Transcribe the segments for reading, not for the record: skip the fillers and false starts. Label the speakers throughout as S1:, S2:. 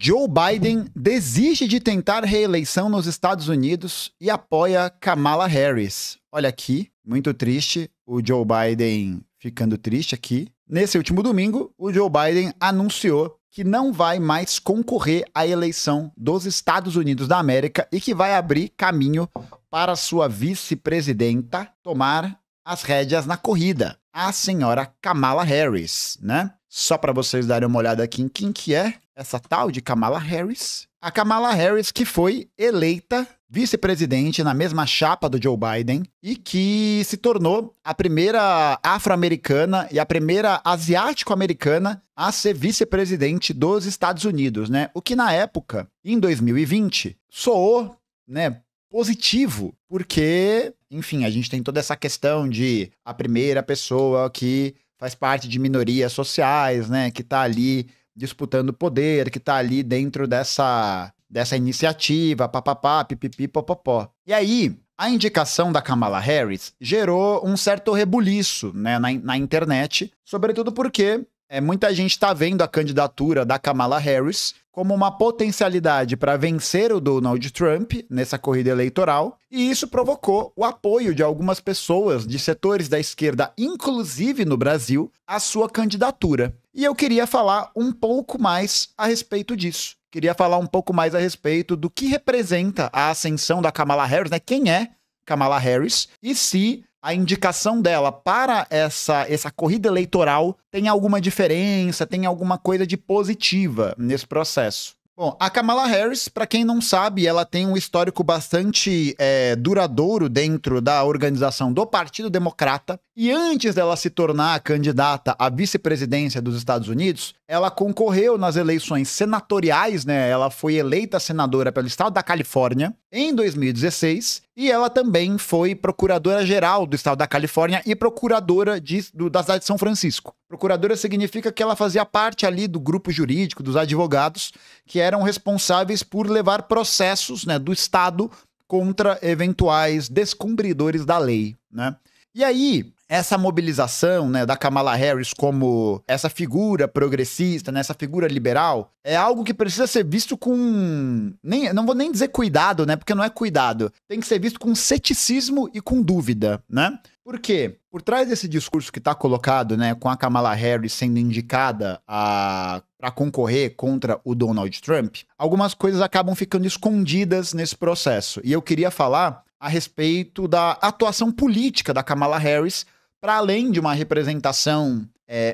S1: Joe Biden desiste de tentar reeleição nos Estados Unidos e apoia Kamala Harris. Olha aqui, muito triste, o Joe Biden ficando triste aqui. Nesse último domingo, o Joe Biden anunciou que não vai mais concorrer à eleição dos Estados Unidos da América e que vai abrir caminho para sua vice-presidenta tomar as rédeas na corrida, a senhora Kamala Harris, né? Só para vocês darem uma olhada aqui em quem que é essa tal de Kamala Harris. A Kamala Harris que foi eleita vice-presidente na mesma chapa do Joe Biden e que se tornou a primeira afro-americana e a primeira asiático-americana a ser vice-presidente dos Estados Unidos, né? O que na época, em 2020, soou, né, positivo, porque, enfim, a gente tem toda essa questão de a primeira pessoa que faz parte de minorias sociais, né, que tá ali disputando poder, que tá ali dentro dessa iniciativa, papapá, pipipi, popopó. E aí, a indicação da Kamala Harris gerou um certo rebuliço, né, na internet, sobretudo porque muita gente está vendo a candidatura da Kamala Harris como uma potencialidade para vencer o Donald Trump nessa corrida eleitoral, e isso provocou o apoio de algumas pessoas de setores da esquerda, inclusive no Brasil, à sua candidatura. E eu queria falar um pouco mais a respeito disso. Queria falar um pouco mais a respeito do que representa a ascensão da Kamala Harris, né? Quem é Kamala Harris e se a indicação dela para essa corrida eleitoral tem alguma diferença, tem alguma coisa de positiva nesse processo. Bom, a Kamala Harris, para quem não sabe, ela tem um histórico bastante duradouro dentro da organização do Partido Democrata, e antes dela se tornar candidata à vice-presidência dos Estados Unidos, ela concorreu nas eleições senatoriais, né? Ela foi eleita senadora pelo estado da Califórnia em 2016, e ela também foi procuradora-geral do estado da Califórnia e procuradora da cidade de São Francisco. Procuradora significa que ela fazia parte ali do grupo jurídico, dos advogados, que eram responsáveis por levar processos, né, do Estado contra eventuais descumpridores da lei, né? E aí, essa mobilização, né, da Kamala Harris como essa figura progressista, né, essa figura liberal, é algo que precisa ser visto com... não vou nem dizer cuidado, né, porque não é cuidado. Tem que ser visto com ceticismo e com dúvida, né? Por quê? Por trás desse discurso que está colocado, né, com a Kamala Harris sendo indicada para concorrer contra o Donald Trump, algumas coisas acabam ficando escondidas nesse processo. E eu queria falar a respeito da atuação política da Kamala Harris, para além de uma representação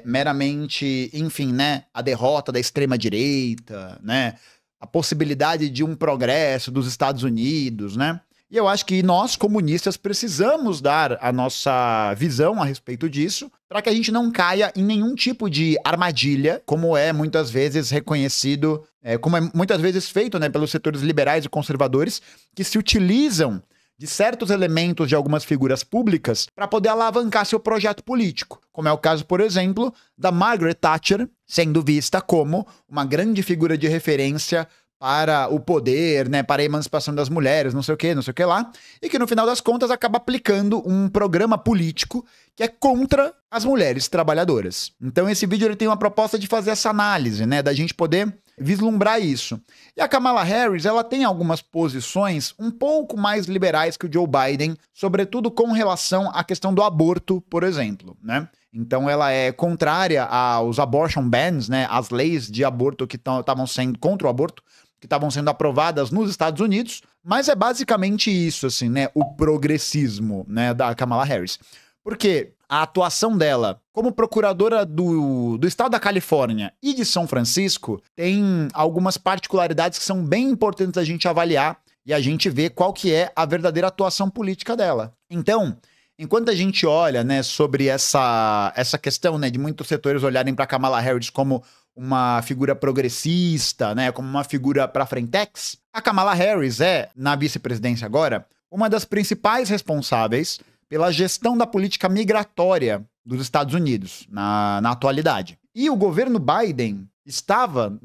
S1: meramente, enfim, né, a derrota da extrema-direita, né, a possibilidade de um progresso dos Estados Unidos, né? E eu acho que nós, comunistas, precisamos dar a nossa visão a respeito disso, para que a gente não caia em nenhum tipo de armadilha, como é muitas vezes reconhecido, como é muitas vezes feito, né, pelos setores liberais e conservadores, que se utilizam de certos elementos de algumas figuras públicas para poder alavancar seu projeto político. Como é o caso, por exemplo, da Margaret Thatcher, sendo vista como uma grande figura de referência para o poder, né, para a emancipação das mulheres, não sei o que lá, e que no final das contas acaba aplicando um programa político que é contra as mulheres trabalhadoras. Então esse vídeo ele tem uma proposta de fazer essa análise, né, da gente poder vislumbrar isso. E a Kamala Harris, ela tem algumas posições um pouco mais liberais que o Joe Biden, sobretudo com relação à questão do aborto, por exemplo, né? Então ela é contrária aos abortion bans, né, as leis de aborto que estavam sendo contra o aborto, que estavam sendo aprovadas nos Estados Unidos, mas é basicamente isso, assim, né, o progressismo, né, da Kamala Harris. Porque a atuação dela como procuradora do estado da Califórnia e de São Francisco tem algumas particularidades que são bem importantes a gente avaliar e a gente ver qual que é a verdadeira atuação política dela. Então, enquanto a gente olha, né, sobre essa questão, né, de muitos setores olharem para Kamala Harris como uma figura progressista, né, como uma figura para frentex, a Kamala Harris é, na vice-presidência agora, uma das principais responsáveis pela gestão da política migratória dos Estados Unidos na atualidade. E o governo Biden estava,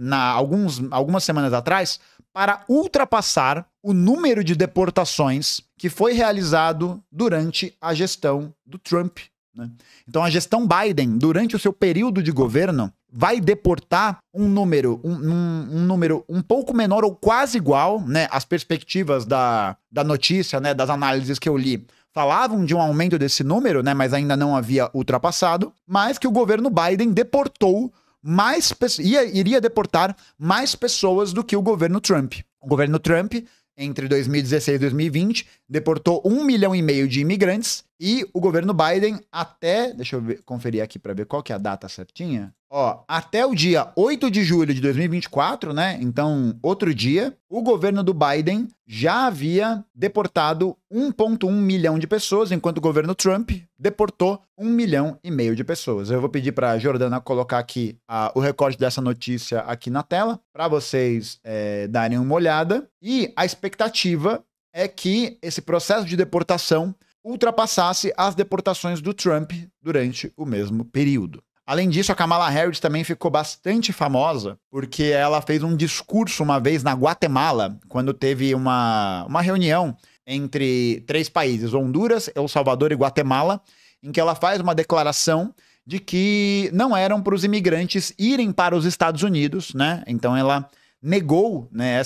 S1: algumas semanas atrás, para ultrapassar o número de deportações que foi realizado durante a gestão do Trump, né? Então a gestão Biden, durante o seu período de governo, vai deportar um número um pouco menor ou quase igual, né? As perspectivas da notícia, né, das análises que eu li, falavam de um aumento desse número, né, mas ainda não havia ultrapassado, mas que o governo Biden deportou iria deportar mais pessoas do que o governo Trump. O governo Trump, entre 2016 e 2020, deportou 1,5 milhão de imigrantes, e o governo Biden deixa eu conferir aqui para ver qual que é a data certinha. Até o dia 8 de julho de 2024, né? Então, outro dia, o governo do Biden já havia deportado 1,1 milhão de pessoas, enquanto o governo Trump deportou 1,5 milhão de pessoas. Eu vou pedir para a Jordana colocar aqui o recorte dessa notícia aqui na tela, para vocês darem uma olhada. E a expectativa é que esse processo de deportação ultrapassasse as deportações do Trump durante o mesmo período. Além disso, a Kamala Harris também ficou bastante famosa porque ela fez um discurso uma vez na Guatemala, quando teve uma reunião entre 3 países, Honduras, El Salvador e Guatemala, em que ela faz uma declaração de que não eram para os imigrantes irem para os Estados Unidos, né? Então ela negou, né,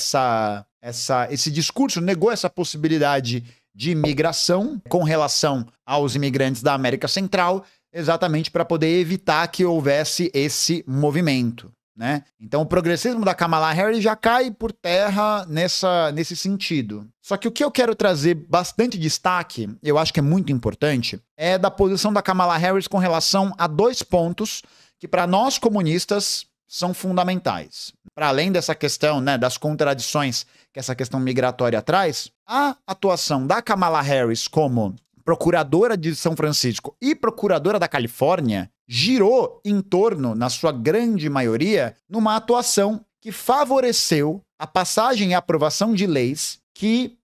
S1: esse discurso, negou essa possibilidade de imigração com relação aos imigrantes da América Central, exatamente para poder evitar que houvesse esse movimento, né? Então o progressismo da Kamala Harris já cai por terra nesse sentido. Só que o que eu quero trazer bastante destaque, eu acho que é muito importante, é da posição da Kamala Harris com relação a 2 pontos que para nós comunistas são fundamentais. Para além dessa questão, né, das contradições que essa questão migratória traz, a atuação da Kamala Harris como procuradora de São Francisco e procuradora da Califórnia girou em torno, na sua grande maioria, numa atuação que favoreceu a passagem e aprovação de leis que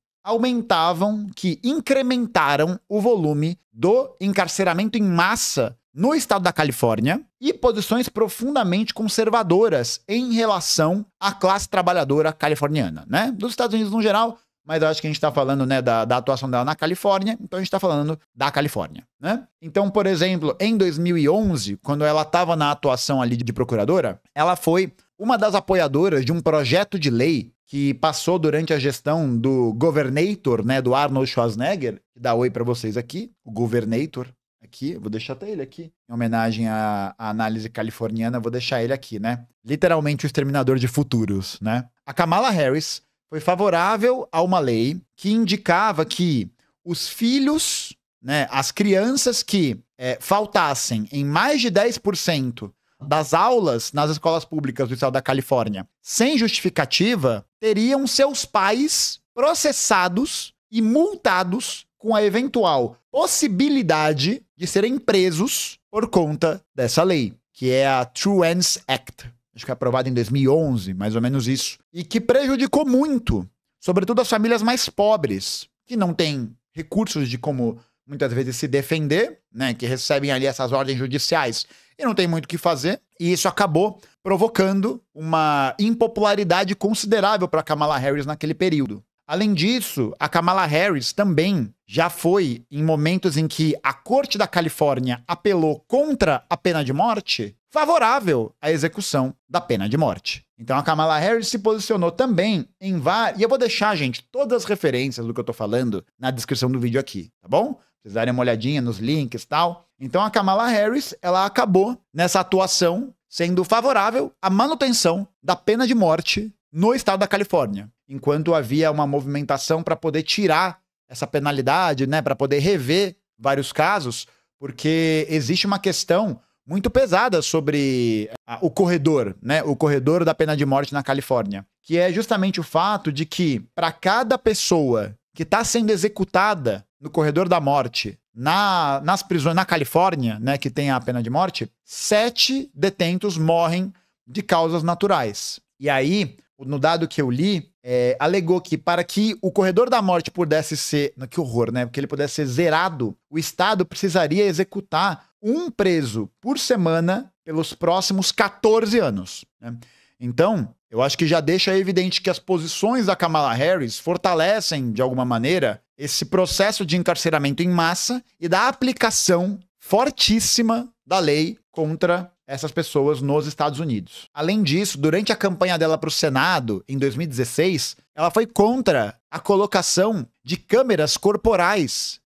S1: incrementaram o volume do encarceramento em massa no estado da Califórnia, e posições profundamente conservadoras em relação à classe trabalhadora californiana, né? Dos Estados Unidos no geral, mas eu acho que a gente está falando, né, da atuação dela na Califórnia, então a gente está falando da Califórnia, né? Então, por exemplo, em 2011, quando ela estava na atuação ali de procuradora, ela foi uma das apoiadoras de um projeto de lei que passou durante a gestão do Governator, né, do Arnold Schwarzenegger, que dá oi para vocês aqui, o Governator. Aqui, vou deixar até ele aqui, em homenagem à análise californiana, vou deixar ele aqui, né? Literalmente o exterminador de futuros, né? A Kamala Harris foi favorável a uma lei que indicava que os filhos, né, as crianças que faltassem em mais de 10% das aulas nas escolas públicas do estado da Califórnia sem justificativa, teriam seus pais processados e multados com a eventual possibilidade de serem presos por conta dessa lei, que é a Truancy Act. Acho que é aprovada em 2011, mais ou menos isso. E que prejudicou muito, sobretudo as famílias mais pobres, que não têm recursos de como muitas vezes se defender, né, que recebem ali essas ordens judiciais e não tem muito o que fazer. E isso acabou provocando uma impopularidade considerável para Kamala Harris naquele período. Além disso, a Kamala Harris também já foi em momentos em que a Corte da Califórnia apelou contra a pena de morte, favorável à execução da pena de morte. Então a Kamala Harris se posicionou também em várias... E eu vou deixar, gente, todas as referências do que eu tô falando na descrição do vídeo aqui, tá bom? Vocês darem uma olhadinha nos links e tal. Então a Kamala Harris, ela acabou nessa atuação sendo favorável à manutenção da pena de morte no estado da Califórnia, enquanto havia uma movimentação para poder tirar essa penalidade, né, para poder rever vários casos, porque existe uma questão muito pesada sobre o corredor, né, o corredor da pena de morte na Califórnia, que é justamente o fato de que para cada pessoa que está sendo executada no corredor da morte nas prisões na Califórnia, né, que tem a pena de morte, 7 detentos morrem de causas naturais. E aí, no dado que eu li, alegou que para que o corredor da morte pudesse ser... Que horror, né? Porque ele pudesse ser zerado, o Estado precisaria executar um preso por semana pelos próximos 14 anos. Né? Então, eu acho que já deixa evidente que as posições da Kamala Harris fortalecem, de alguma maneira, esse processo de encarceramento em massa e da aplicação fortíssima da lei contra essas pessoas nos Estados Unidos. Além disso, durante a campanha dela para o Senado, em 2016, ela foi contra a colocação de câmeras corporais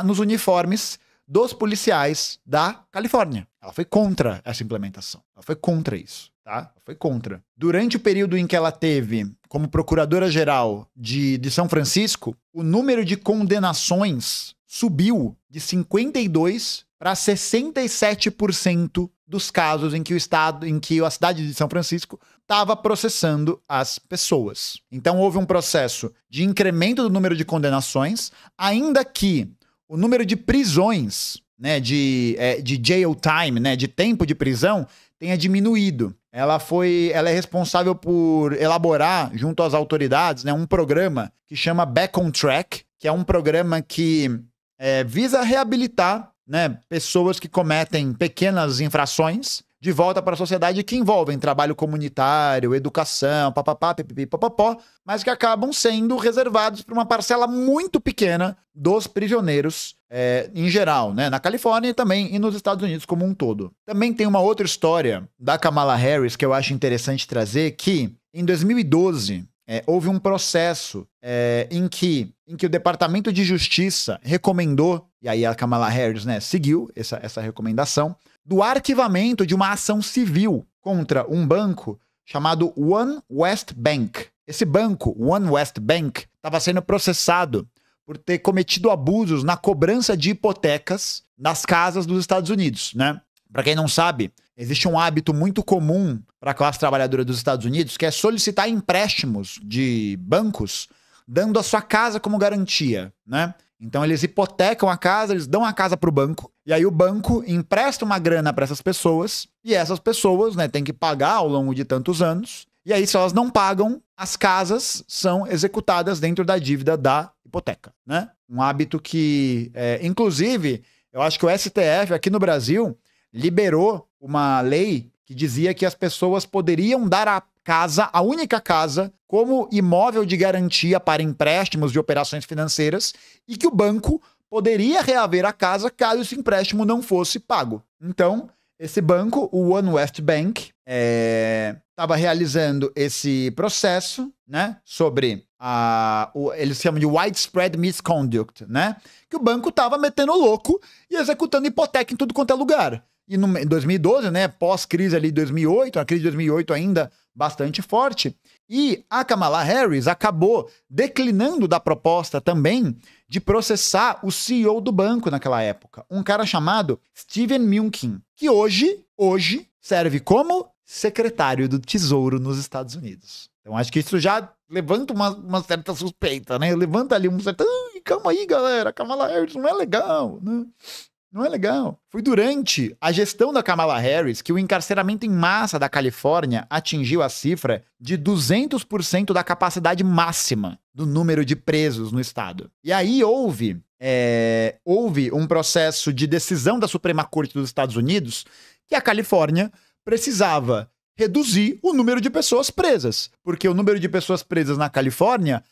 S1: nos uniformes dos policiais da Califórnia. Ela foi contra essa implementação. Ela foi contra isso, tá? Ela foi contra. Durante o período em que ela teve como procuradora-geral de São Francisco, o número de condenações subiu de 52% para 67% dos casos em que a cidade de São Francisco estava processando as pessoas. Então houve um processo de incremento do número de condenações, ainda que o número de prisões, né, de jail time, né, de tempo de prisão, tenha diminuído. Ela é responsável por elaborar, junto às autoridades, né, um programa que chama Back on Track, que é um programa que visa reabilitar, né, pessoas que cometem pequenas infrações de volta para a sociedade, que envolvem trabalho comunitário, educação, papapá, pipipi, papapó, mas que acabam sendo reservados para uma parcela muito pequena dos prisioneiros em geral, né, na Califórnia também e nos Estados Unidos como um todo. Também tem uma outra história da Kamala Harris que eu acho interessante trazer, que em 2012 houve um processo em que o Departamento de Justiça recomendou, e aí a Kamala Harris, né, seguiu essa recomendação, do arquivamento de uma ação civil contra um banco chamado One West Bank. Esse banco, One West Bank, estava sendo processado por ter cometido abusos na cobrança de hipotecas nas casas dos Estados Unidos, né? Para quem não sabe, existe um hábito muito comum para a classe trabalhadora dos Estados Unidos, que é solicitar empréstimos de bancos dando a sua casa como garantia, né? Então eles hipotecam a casa, eles dão a casa para o banco, e aí o banco empresta uma grana para essas pessoas, e essas pessoas, né, têm que pagar ao longo de tantos anos, e aí se elas não pagam, as casas são executadas dentro da dívida da hipoteca, né? Um hábito que, inclusive, eu acho que o STF aqui no Brasil liberou uma lei que dizia que as pessoas poderiam dar a única casa, como imóvel de garantia para empréstimos de operações financeiras, e que o banco poderia reaver a casa caso esse empréstimo não fosse pago. Então, esse banco, o One West Bank, estava realizando esse processo, né, sobre eles chamam de widespread misconduct, né, que o banco estava metendo louco e executando hipoteca em tudo quanto é lugar. E em 2012, né, pós-crise ali de 2008, a crise de 2008 ainda bastante forte, e a Kamala Harris acabou declinando da proposta também de processar o CEO do banco naquela época, um cara chamado Steven Mnuchin, que hoje serve como secretário do Tesouro nos Estados Unidos. Então acho que isso já levanta uma certa suspeita, né? Levanta ali um certo... calma aí, galera, a Kamala Harris não é legal, né? Não é legal. Foi durante a gestão da Kamala Harris que o encarceramento em massa da Califórnia atingiu a cifra de 200% da capacidade máxima do número de presos no estado. E aí houve um processo de decisão da Suprema Corte dos Estados Unidos que a Califórnia precisava reduzir o número de pessoas presas, porque o número de pessoas presas na Califórnia,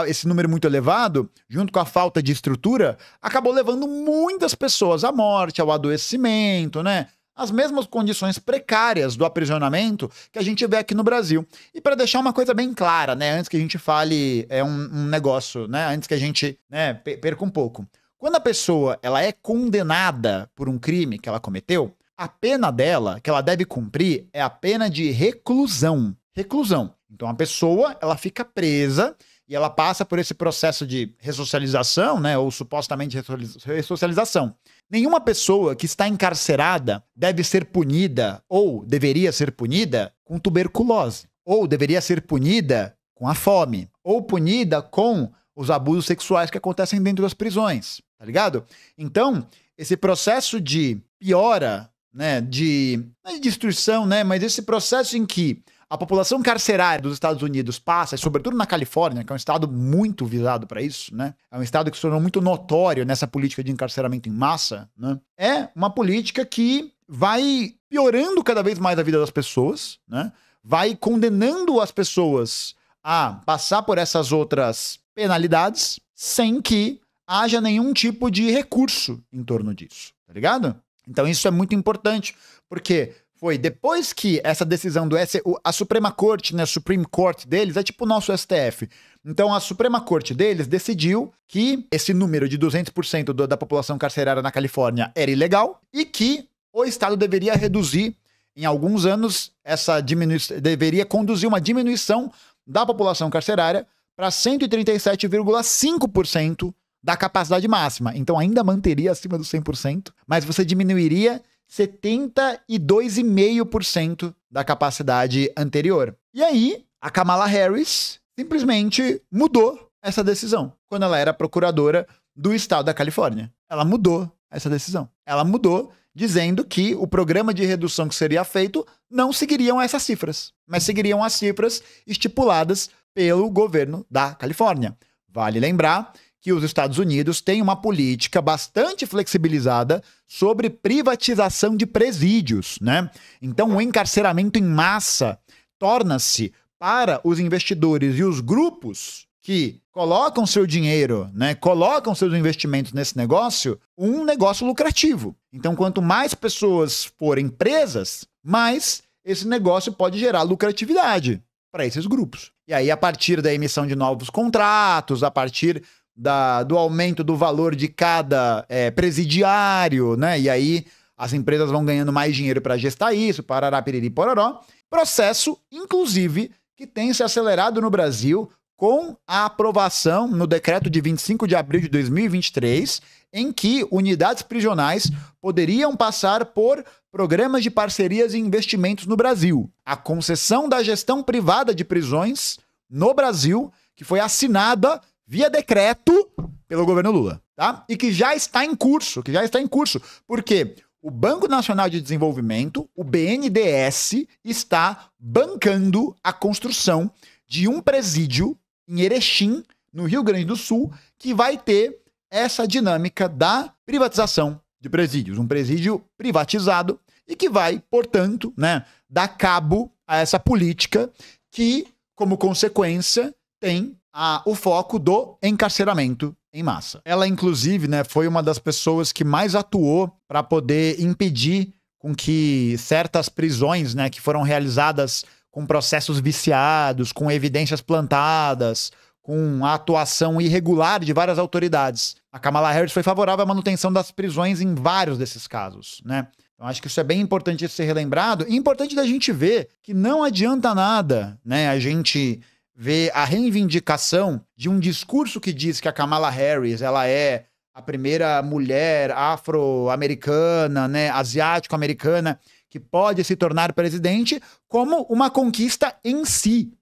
S1: esse número muito elevado, junto com a falta de estrutura, acabou levando muitas pessoas à morte, ao adoecimento, né? As mesmas condições precárias do aprisionamento que a gente vê aqui no Brasil. E para deixar uma coisa bem clara, né, antes que a gente fale um negócio, né, antes que a gente, né, perca um pouco. Quando a pessoa ela é condenada por um crime que ela cometeu, a pena dela, que ela deve cumprir, é a pena de reclusão. Reclusão. Então a pessoa, ela fica presa e ela passa por esse processo de ressocialização, né, ou supostamente ressocialização. Nenhuma pessoa que está encarcerada deve ser punida, ou deveria ser punida, com tuberculose. Ou deveria ser punida com a fome. Ou punida com os abusos sexuais que acontecem dentro das prisões. Tá ligado? Então, esse processo de piora, né, não é de destruição, né, mas esse processo em que a população carcerária dos Estados Unidos passa, sobretudo na Califórnia, que é um estado muito visado para isso, né? É um estado que se tornou muito notório nessa política de encarceramento em massa, né? É uma política que vai piorando cada vez mais a vida das pessoas, né? Vai condenando as pessoas a passar por essas outras penalidades sem que haja nenhum tipo de recurso em torno disso, tá ligado? Então isso é muito importante, porque foi depois que essa decisão do a Suprema Corte, né, Supreme Court deles, é tipo o nosso STF. Então a Suprema Corte deles decidiu que esse número de 200% da população carcerária na Califórnia era ilegal e que o Estado deveria reduzir, em alguns anos, deveria conduzir uma diminuição da população carcerária para 137,5% da capacidade máxima. Então ainda manteria acima dos 100%, mas você diminuiria 72,5% da capacidade anterior. E aí, a Kamala Harris simplesmente mudou essa decisão quando ela era procuradora do estado da Califórnia. Ela mudou essa decisão. Ela mudou dizendo que o programa de redução que seria feito não seguiriam essas cifras, mas seguiriam as cifras estipuladas pelo governo da Califórnia. Vale lembrar que os Estados Unidos têm uma política bastante flexibilizada sobre privatização de presídios, né? Então, o encarceramento em massa torna-se, para os investidores e os grupos que colocam seu dinheiro, né, colocam seus investimentos nesse negócio, um negócio lucrativo. Então, quanto mais pessoas forem presas, mais esse negócio pode gerar lucratividade para esses grupos. E aí, a partir da emissão de novos contratos, a partir do aumento do valor de cada presidiário, né? E aí as empresas vão ganhando mais dinheiro para gestar isso, parará, piriri, pororó. Processo, inclusive, que tem se acelerado no Brasil com a aprovação no decreto de 25 de abril de 2023, em que unidades prisionais poderiam passar por programas de parcerias e investimentos no Brasil. A concessão da gestão privada de prisões no Brasil, que foi assinada via decreto pelo governo Lula, tá? E que já está em curso, porque o Banco Nacional de Desenvolvimento, o BNDES, está bancando a construção de um presídio em Erechim, no Rio Grande do Sul, que vai ter essa dinâmica da privatização de presídios, um presídio privatizado e que vai, portanto, né, dar cabo a essa política que, como consequência, tem o foco do encarceramento em massa. Ela, inclusive, né, foi uma das pessoas que mais atuou para poder impedir com que certas prisões, né, que foram realizadas com processos viciados, com evidências plantadas, com a atuação irregular de várias autoridades. A Kamala Harris foi favorável à manutenção das prisões em vários desses casos, né? Então, acho que isso é bem importante de ser relembrado. E importante da gente ver que não adianta nada, né, a gente ver a reivindicação de um discurso que diz que a Kamala Harris ela é a primeira mulher afro-americana, né, asiático-americana, que pode se tornar presidente, como uma conquista em si.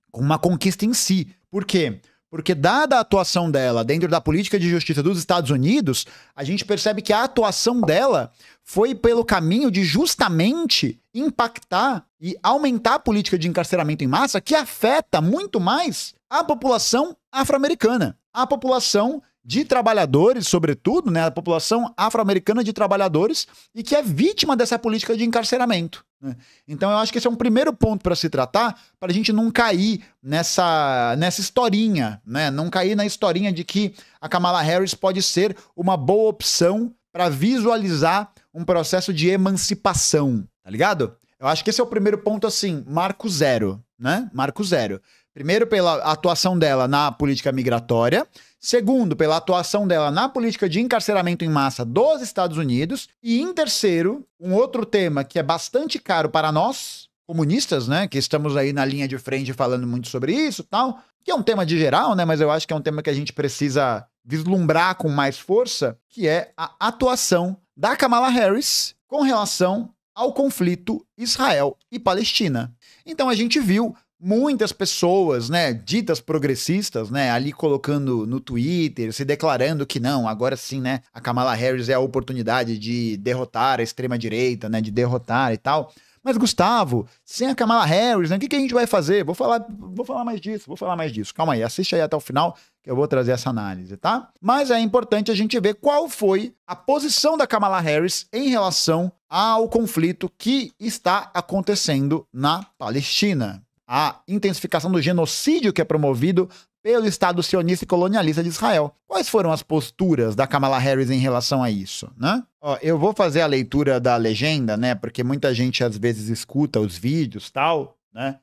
S1: Por quê? Porque, dada a atuação dela dentro da política de justiça dos Estados Unidos, a gente percebe que a atuação dela foi pelo caminho de justamente impactar e aumentar a política de encarceramento em massa, que afeta muito mais a população afro-americana, a população de trabalhadores, sobretudo, né, a população afro-americana de trabalhadores, e que é vítima dessa política de encarceramento, né? Então eu acho que esse é um primeiro ponto para se tratar, para a gente não cair nessa historinha, né? Não cair na historinha de que a Kamala Harris pode ser uma boa opção para visualizar um processo de emancipação, tá ligado? Eu acho que esse é o primeiro ponto, assim, marco zero, né? Marco zero. Primeiro, pela atuação dela na política migratória. Segundo, pela atuação dela na política de encarceramento em massa dos Estados Unidos. E, em terceiro, um outro tema que é bastante caro para nós, comunistas, né? Que estamos aí na linha de frente falando muito sobre isso e tal. Que é um tema de geral, né? Mas eu acho que é um tema que a gente precisa vislumbrar com mais força, que é a atuação da Kamala Harris com relação ao conflito Israel e Palestina. Então a gente viu muitas pessoas, né, ditas progressistas, né, ali colocando no Twitter, se declarando que não, agora sim, né, a Kamala Harris é a oportunidade de derrotar a extrema-direita, né, de derrotar e tal. Mas, Gustavo, sem a Kamala Harris, né, o que a gente vai fazer? Vou falar mais disso. Calma aí, assiste aí até o final que eu vou trazer essa análise, tá? Mas é importante a gente ver qual foi a posição da Kamala Harris em relação ao conflito que está acontecendo na Palestina. a intensificação do genocídio que é promovido pelo Estado sionista e colonialista de Israel. Quais foram as posturas da Kamala Harris em relação a isso, né? Ó, eu vou fazer a leitura da legenda, né? Porque muita gente às vezes escuta os vídeos e tal, né?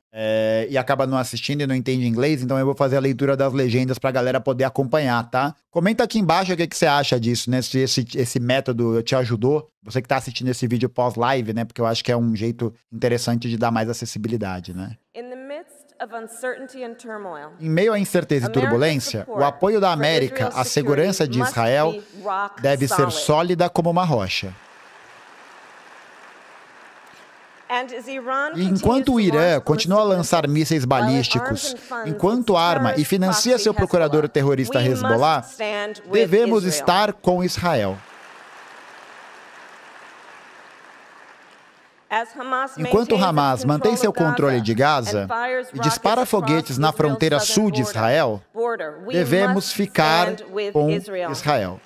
S1: E acaba não assistindo e não entende inglês, então eu vou fazer a leitura das legendas pra galera poder acompanhar, tá? Comenta aqui embaixo o que você acha disso, né? Se esse método te ajudou, você que tá assistindo esse vídeo pós-live, né? Porque eu acho que é um jeito interessante de dar mais acessibilidade, né? Em meio à incerteza e turbulência, o apoio da América à segurança de Israel deve ser sólida como uma rocha. E enquanto o Irã continua a lançar mísseis balísticos, enquanto arma e financia seu procurador terrorista Hezbollah, devemos estar com Israel. Enquanto Hamas mantém seu controle de Gaza e dispara foguetes na fronteira sul de Israel, devemos ficar com Israel.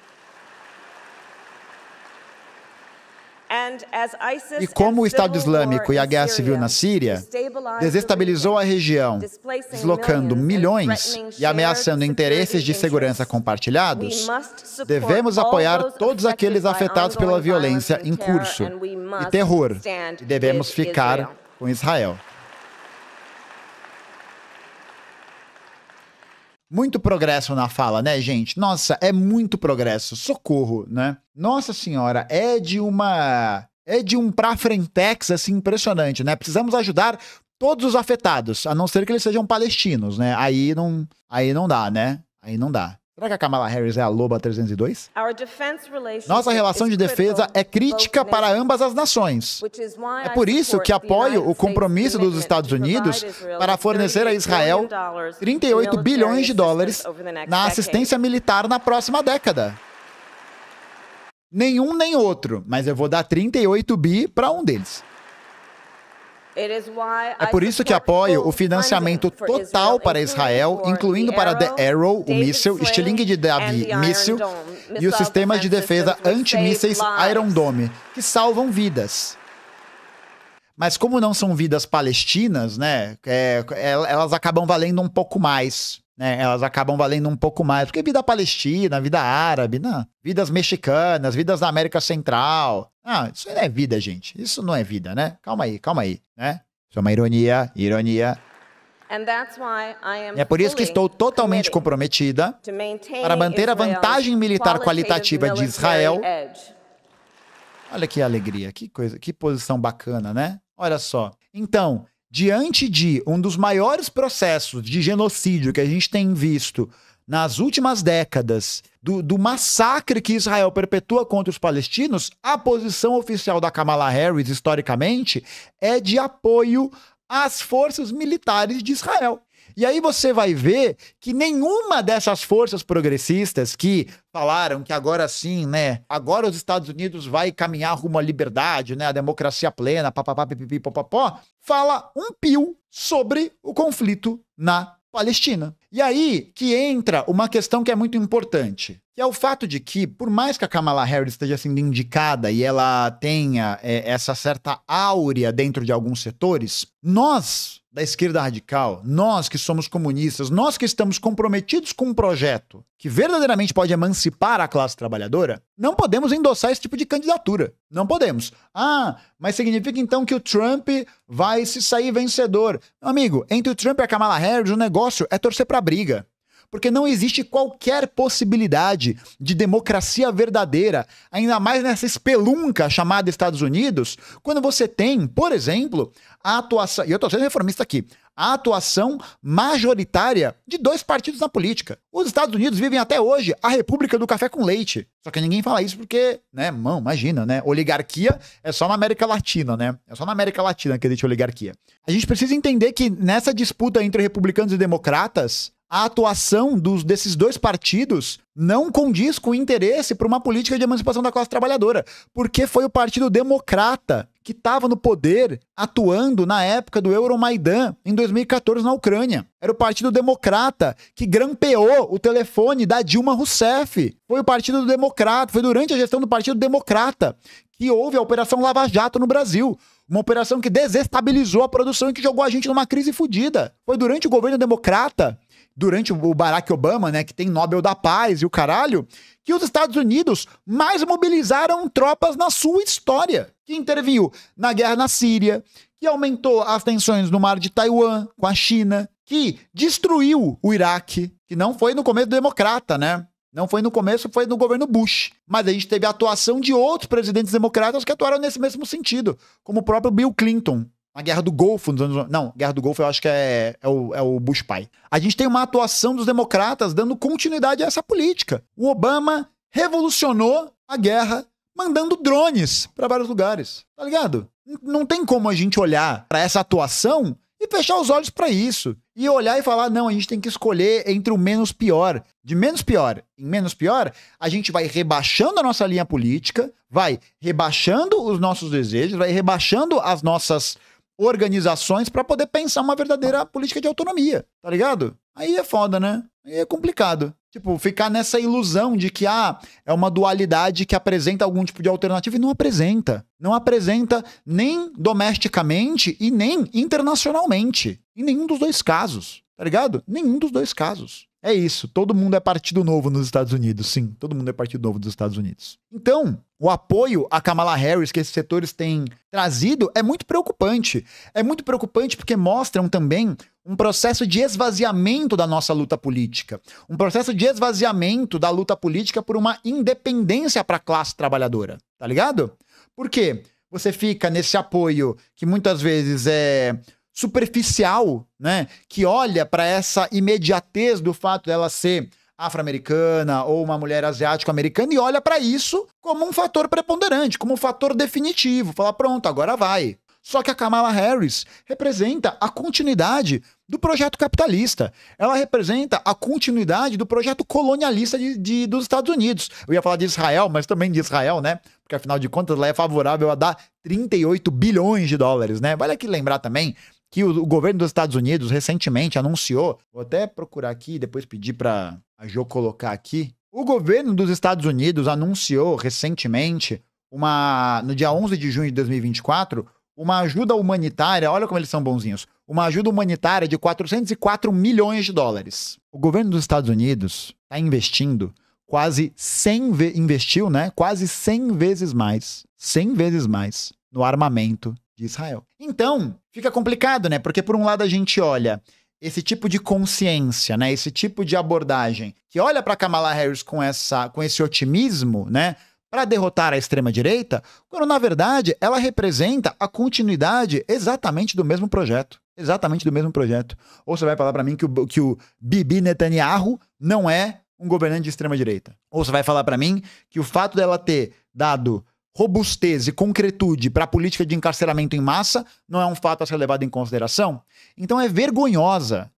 S1: E como o Estado Islâmico e a guerra civil na Síria desestabilizou a região, deslocando milhões e ameaçando interesses de segurança compartilhados, devemos apoiar todos aqueles afetados pela violência em curso e terror, e devemos ficar com Israel. Muito progresso na fala, né, gente? Nossa, é muito progresso. Socorro, né? Nossa senhora, é de um pra frentex, assim, impressionante, né? Precisamos ajudar todos os afetados, a não ser que eles sejam palestinos, né? Aí não dá, né? Aí não dá. Será que a Kamala Harris é a Loba 302? Nossa relação de defesa é crítica para ambas as nações. É por isso que apoio o compromisso dos Estados Unidos para fornecer a Israel 38 bilhões de dólares na assistência militar na próxima década. Nenhum nem outro, mas eu vou dar 38 bi para um deles. É por isso que apoio o financiamento total para Israel, incluindo para The Arrow, o míssil, Stiling de Davi míssil e os sistemas de defesa antimísseis Iron Dome, que salvam vidas. Mas como não são vidas palestinas, né, elas acabam valendo um pouco mais. Né, elas acabam valendo um pouco mais, porque vida palestina, vida árabe, não, vidas mexicanas, vidas da América Central. Ah, isso não é vida, gente. Isso não é vida, né? Calma aí, né? Isso é uma ironia. E é por isso que estou totalmente comprometida para manter a vantagem militar qualitativa de Israel. Olha que alegria, que coisa, que posição bacana, né? Olha só. Então, diante de um dos maiores processos de genocídio que a gente tem visto nas últimas décadas, do massacre que Israel perpetua contra os palestinos, a posição oficial da Kamala Harris, historicamente, é de apoio às forças militares de Israel. E aí você vai ver que nenhuma dessas forças progressistas que falaram que agora sim, né, agora os Estados Unidos vai caminhar rumo à liberdade, né, à democracia plena, papapá, pipipi, popopó, fala um pio sobre o conflito na Palestina. E aí que entra uma questão que é muito importante, que é o fato de que, por mais que a Kamala Harris esteja sendo indicada e ela tenha essa certa áurea dentro de alguns setores, nós, da esquerda radical, nós que somos comunistas, nós que estamos comprometidos com um projeto que verdadeiramente pode emancipar a classe trabalhadora, não podemos endossar esse tipo de candidatura. Não podemos. Ah, mas significa então que o Trump vai se sair vencedor. Meu amigo, entre o Trump e a Kamala Harris, o negócio é torcer pra briga. Porque não existe qualquer possibilidade de democracia verdadeira, ainda mais nessa espelunca chamada Estados Unidos, quando você tem, por exemplo, a atuação, e eu estou sendo reformista aqui, a atuação majoritária de dois partidos na política. Os Estados Unidos vivem até hoje a República do Café com Leite. Só que ninguém fala isso porque, né, imagina, né, oligarquia é só na América Latina, né? É só na América Latina que existe oligarquia. A gente precisa entender que nessa disputa entre republicanos e democratas, a atuação desses dois partidos não condiz com o interesse para uma política de emancipação da classe trabalhadora, porque foi o Partido Democrata que estava no poder atuando na época do Euromaidan, em 2014, na Ucrânia. Era o Partido Democrata que grampeou o telefone da Dilma Rousseff. Foi o Partido Democrata, foi durante a gestão do Partido Democrata que houve a Operação Lava Jato no Brasil. Uma operação que desestabilizou a produção e que jogou a gente numa crise fodida. Foi durante o governo democrata, durante o Barack Obama, né, que tem Nobel da Paz e o caralho, que os Estados Unidos mais mobilizaram tropas na sua história. Que interviu na guerra na Síria, que aumentou as tensões no mar de Taiwan com a China, que destruiu o Iraque, que não foi no começo democrata, né? Não foi no começo, foi no governo Bush. Mas a gente teve a atuação de outros presidentes democratas que atuaram nesse mesmo sentido, como o próprio Bill Clinton, na Guerra do Golfo. Não, Guerra do Golfo eu acho que é o Bush pai. A gente tem uma atuação dos democratas dando continuidade a essa política. O Obama revolucionou a guerra mandando drones para vários lugares, tá ligado? Não tem como a gente olhar para essa atuação e fechar os olhos para isso. E olhar e falar, não, a gente tem que escolher entre o menos pior. De menos pior em menos pior, a gente vai rebaixando a nossa linha política, vai rebaixando os nossos desejos, vai rebaixando as nossas organizações para poder pensar uma verdadeira política de autonomia, tá ligado? Aí é foda, né? Aí é complicado. Tipo, ficar nessa ilusão de que, é uma dualidade que apresenta algum tipo de alternativa e não apresenta. Não apresenta nem domesticamente e nem internacionalmente. Em nenhum dos dois casos, tá ligado? Nenhum dos dois casos. É isso, todo mundo é partido novo nos Estados Unidos, sim, todo mundo é partido novo dos Estados Unidos. Então, o apoio a Kamala Harris que esses setores têm trazido é muito preocupante. É muito preocupante porque mostram também um processo de esvaziamento da nossa luta política. Um processo de esvaziamento da luta política por uma independência para a classe trabalhadora, tá ligado? Por quê? Você fica nesse apoio que muitas vezes é superficial, né? Que olha para essa imediatez do fato dela ser afro-americana ou uma mulher asiático-americana e olha para isso como um fator preponderante, como um fator definitivo. Fala, pronto, agora vai. Só que a Kamala Harris representa a continuidade do projeto capitalista. Ela representa a continuidade do projeto colonialista dos Estados Unidos. Eu ia falar de Israel, mas também de Israel, né? Porque afinal de contas ela é favorável a dar 38 bilhões de dólares, né? Vale aqui lembrar também que o governo dos Estados Unidos recentemente anunciou, vou até procurar aqui e depois pedir para a Jo colocar aqui. O governo dos Estados Unidos anunciou recentemente, no dia 11 de junho de 2024, uma ajuda humanitária, olha como eles são bonzinhos, uma ajuda humanitária de 404 milhões de dólares. O governo dos Estados Unidos está investindo investiu, né? Quase 100 vezes mais no armamento de Israel. Então, fica complicado, né? Porque por um lado a gente olha esse tipo de consciência, né? Esse tipo de abordagem que olha para Kamala Harris com esse otimismo, né? Para derrotar a extrema-direita, quando na verdade ela representa a continuidade exatamente do mesmo projeto. Exatamente do mesmo projeto. Ou você vai falar para mim que o Bibi Netanyahu não é um governante de extrema-direita. Ou você vai falar para mim que o fato dela ter dado robustez e concretude para a política de encarceramento em massa não é um fato a ser levado em consideração? Então é vergonhosa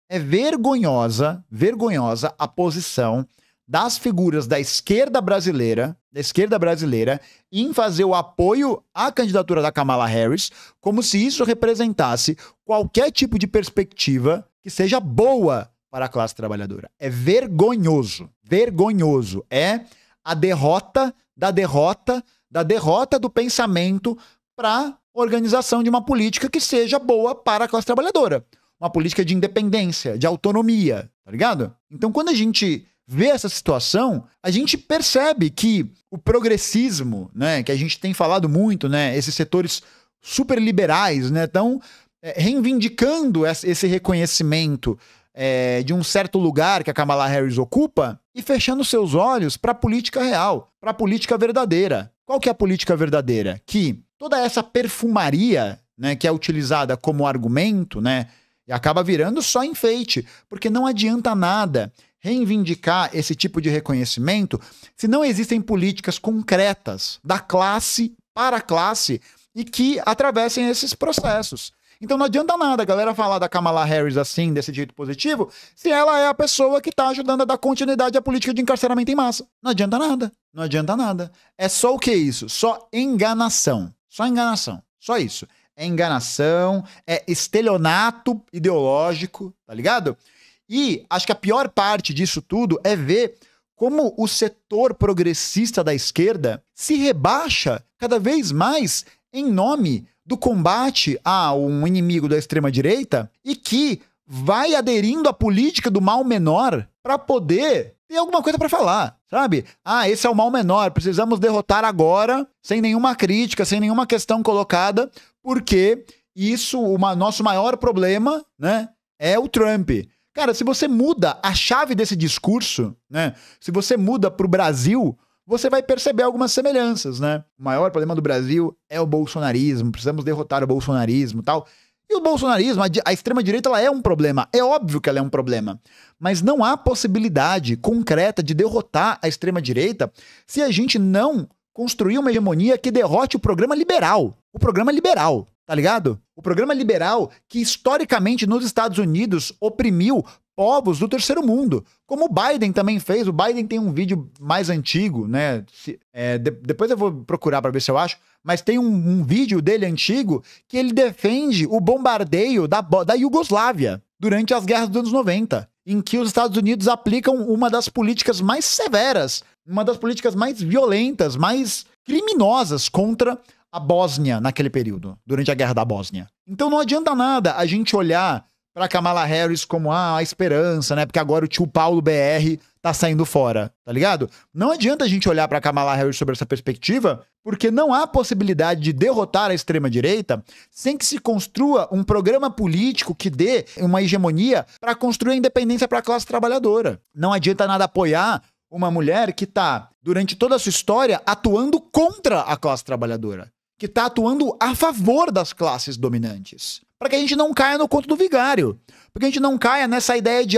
S1: a posição das figuras da esquerda brasileira em fazer o apoio à candidatura da Kamala Harris como se isso representasse qualquer tipo de perspectiva que seja boa para a classe trabalhadora. É vergonhoso. É a derrota do pensamento para organização de uma política que seja boa para a classe trabalhadora. Uma política de independência, de autonomia, tá ligado? Então, quando a gente vê essa situação, a gente percebe que o progressismo, né, que a gente tem falado muito, né, esses setores super liberais, né, estão reivindicando esse reconhecimento de um certo lugar que a Kamala Harris ocupa e fechando seus olhos para a política real, para a política verdadeira. Qual que é a política verdadeira? Que toda essa perfumaria, né, que é utilizada como argumento, né, e acaba virando só enfeite, porque não adianta nada reivindicar esse tipo de reconhecimento se não existem políticas concretas da classe para a classe e que atravessem esses processos. Então não adianta nada a galera falar da Kamala Harris assim, desse jeito positivo, se ela é a pessoa que está ajudando a dar continuidade à política de encarceramento em massa. Não adianta nada. É só o que isso? Só enganação. Só isso. É enganação, é estelionato ideológico, tá ligado? E acho que a pior parte disso tudo é ver como o setor progressista da esquerda se rebaixa cada vez mais em nome do combate a um inimigo da extrema-direita e que vai aderindo à política do mal menor para poder ter alguma coisa para falar, sabe? Esse é o mal menor, precisamos derrotar agora, sem nenhuma crítica, sem nenhuma questão colocada, porque isso, nosso maior problema, né, é o Trump. Cara, se você muda a chave desse discurso, né, se você muda para o Brasil, você vai perceber algumas semelhanças, né? O maior problema do Brasil é o bolsonarismo, precisamos derrotar o bolsonarismo e tal. E o bolsonarismo, a extrema-direita, ela é um problema. É óbvio que ela é um problema. Mas não há possibilidade concreta de derrotar a extrema-direita se a gente não construir uma hegemonia que derrote o programa liberal. O programa liberal, tá ligado? O programa liberal que, historicamente, nos Estados Unidos, oprimiu povos do terceiro mundo, como o Biden também fez. O Biden tem um vídeo mais antigo, né? Depois eu vou procurar para ver se eu acho, mas tem um vídeo dele antigo que ele defende o bombardeio da Iugoslávia durante as guerras dos anos 90, em que os Estados Unidos aplicam uma das políticas mais severas, uma das políticas mais violentas, mais criminosas contra a Bósnia naquele período, durante a guerra da Bósnia. Então não adianta nada a gente olhar para Kamala Harris como a esperança, né? Porque agora o tio Paulo BR tá saindo fora, tá ligado? Não adianta a gente olhar para Kamala Harris sobre essa perspectiva, porque não há possibilidade de derrotar a extrema-direita sem que se construa um programa político que dê uma hegemonia para construir a independência para a classe trabalhadora. Não adianta nada apoiar uma mulher que tá, durante toda a sua história, atuando contra a classe trabalhadora, que tá atuando a favor das classes dominantes. Para que a gente não caia no conto do vigário. Porque a gente não caia nessa ideia de,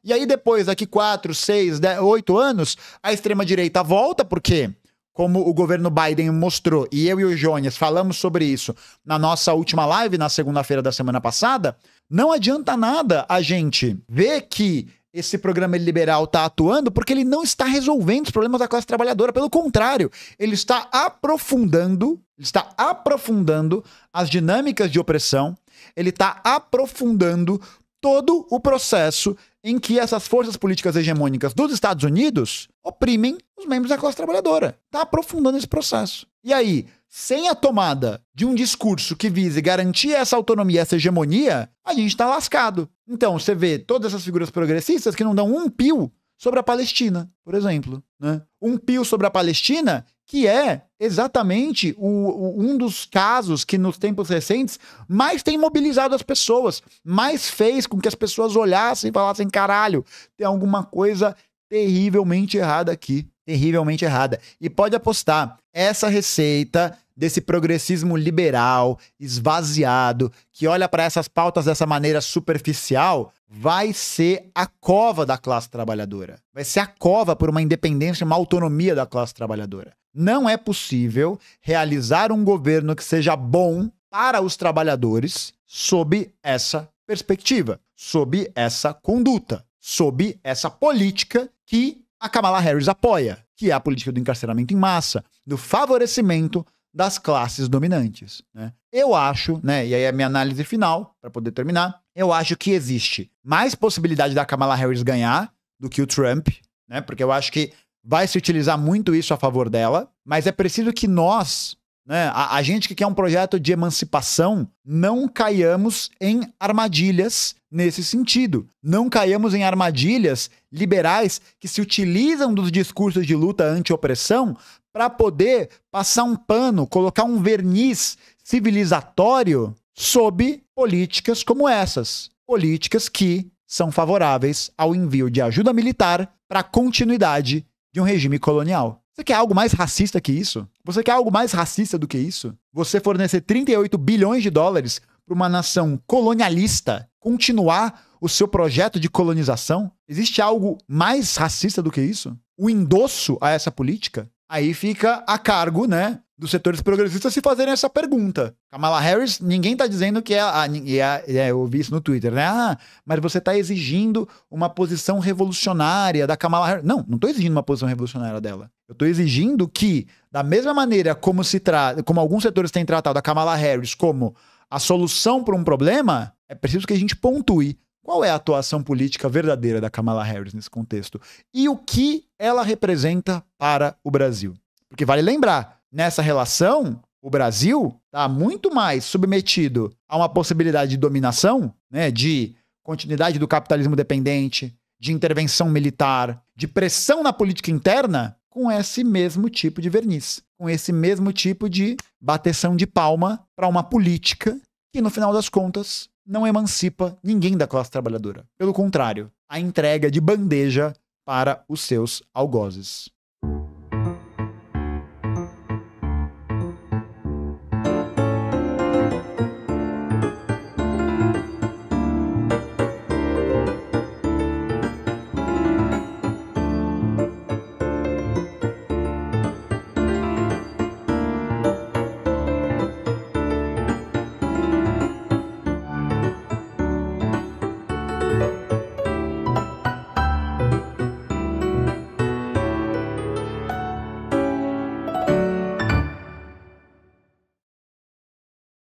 S1: e aí depois, daqui 4, 6, 10, 8 anos, a extrema-direita volta, porque, como o governo Biden mostrou, e eu e o Jones falamos sobre isso na nossa última live, na segunda-feira da semana passada, não adianta nada a gente ver que esse programa liberal está atuando porque ele não está resolvendo os problemas da classe trabalhadora. Pelo contrário, ele está aprofundando as dinâmicas de opressão, ele está aprofundando todo o processo em que essas forças políticas hegemônicas dos Estados Unidos oprimem os membros da classe trabalhadora. Está aprofundando esse processo. E aí, sem a tomada de um discurso que vise garantir essa autonomia, essa hegemonia, a gente está lascado. Então, você vê todas essas figuras progressistas que não dão um pio sobre a Palestina, por exemplo, né? Um pio sobre a Palestina que é exatamente um dos casos que nos tempos recentes mais tem mobilizado as pessoas, mais fez com que as pessoas olhassem e falassem, caralho, tem alguma coisa terrivelmente errada aqui, terrivelmente errada. E pode apostar, essa receita desse progressismo liberal, esvaziado, que olha para essas pautas dessa maneira superficial, vai ser a cova da classe trabalhadora. Vai ser a cova por uma independência, uma autonomia da classe trabalhadora. Não é possível realizar um governo que seja bom para os trabalhadores sob essa perspectiva, sob essa conduta, sob essa política que a Kamala Harris apoia, que é a política do encarceramento em massa, do favorecimento das classes dominantes, né? Eu acho, né, e aí é a minha análise final, para poder terminar, eu acho que existe mais possibilidade da Kamala Harris ganhar do que o Trump, né, porque eu acho que vai se utilizar muito isso a favor dela, mas é preciso que nós, né, a gente que quer um projeto de emancipação, não caiamos em armadilhas nesse sentido. Não caiamos em armadilhas liberais que se utilizam dos discursos de luta anti-opressão para poder passar um pano, colocar um verniz civilizatório sob políticas como essas. Políticas que são favoráveis ao envio de ajuda militar para a continuidade de um regime colonial. Você quer algo mais racista que isso? Você quer algo mais racista do que isso? Você fornecer 38 bilhões de dólares para uma nação colonialista continuar o seu projeto de colonização? Existe algo mais racista do que isso? O endosso a essa política? Aí fica a cargo, né, dos setores progressistas se fazerem essa pergunta. Kamala Harris, ninguém tá dizendo que eu ouvi isso no Twitter, né? Mas você tá exigindo uma posição revolucionária da Kamala Harris. Não tô exigindo uma posição revolucionária dela. Eu tô exigindo que, da mesma maneira como alguns setores têm tratado a Kamala Harris como a solução para um problema, é preciso que a gente pontue qual é a atuação política verdadeira da Kamala Harris nesse contexto e o que ela representa para o Brasil. Porque vale lembrar, nessa relação, O Brasil está muito mais submetido a uma possibilidade de dominação, né, de continuidade do capitalismo dependente, de intervenção militar, de pressão na política interna, com esse mesmo tipo de verniz, com esse mesmo tipo de bateção de palma para uma política que, no final das contas, não emancipa ninguém da classe trabalhadora. Pelo contrário, a entrega de bandeja para os seus algozes.